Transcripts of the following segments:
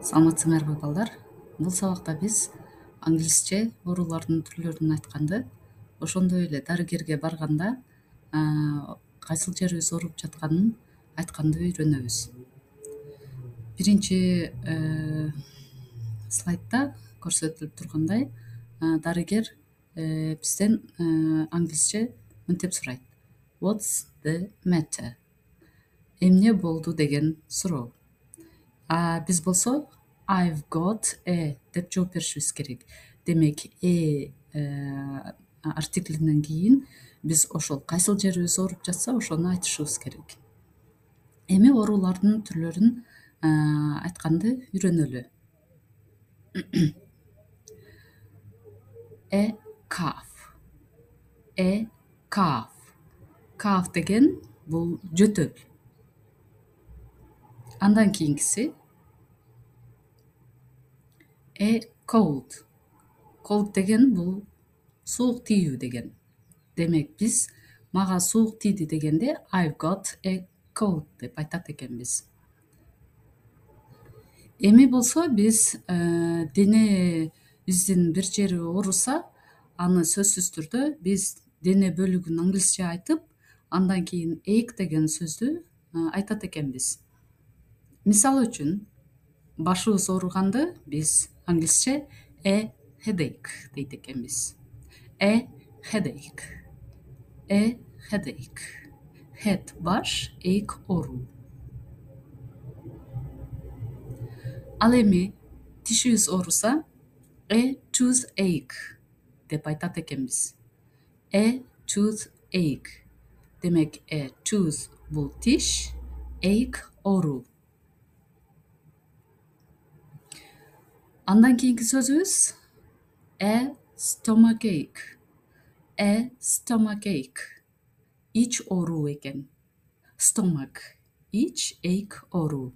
Саламатсыңарбы балдар? Бул сабакта биз англисче оорулардын түрлөрүн айтканды, ошондой эле дарыгерге барганда кайсыл жерибиз ооруп жатканын айтканды үйрөнөбүз. Биринчи слайдда көрсөтүлүп тургандай, дарыгер бизден англисче мынтип сурайт. What's the matter? Эмне болду деген суроо. Биз болсо I've got a деп жооп беришибиз керек. Демек, артиклинен кийин биз ошол кайсыл жерибиз ооруп жатса, ошону айтышыбыз керек. Эми оорулардын түрлөрүн айтканды үйрөнөлү. A cough. A cough. Cough деген бул жөтөл. Андан кийинкиси A cold. Cold деген бул суук тийүү деген. Демек, биз мага суук тийди дегенде I've got a cold деп айтат экенбиз. Эми болсо биз денебиздин бир жери ооруса, аны сөзсүз түрдө биз дене бөлүгүн англисче айтып, андан кийин ache деген сөздү айтат экенбиз. Мисалы үчүн, башыбыз ооруганды биз англисче a headache дейт экенбиз. A headache. A headache. Head баш, ache ооруу. Ал эми тишибиз ооруса a toothache деп айтат экенбиз. A toothache. Демек, a tooth бул тиш, ache ооруу. Андан кийинки сөзүбүз a stomachache. A stomachache. Ич ооруу экен. Stomach, ич, ache ооруу.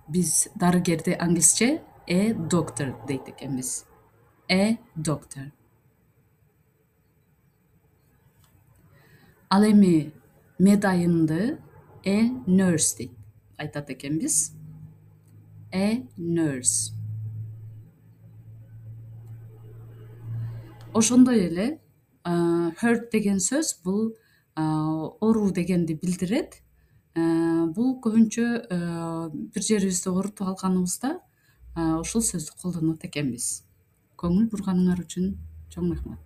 Биз дарыгерди англисче a doctor дейт экенбиз. A doctor. Ал эми медайымды a nurse дейт айтат экенбиз. A nurse. Ошондой эле hurt деген сөз бул ооруу дегенди билдирет. Бул көбүнчө бир жерибизди оорутуп алганыбызда ушул сөздү колдонот экенбиз. Көңүл бурганыңар үчүн чоң рахмат.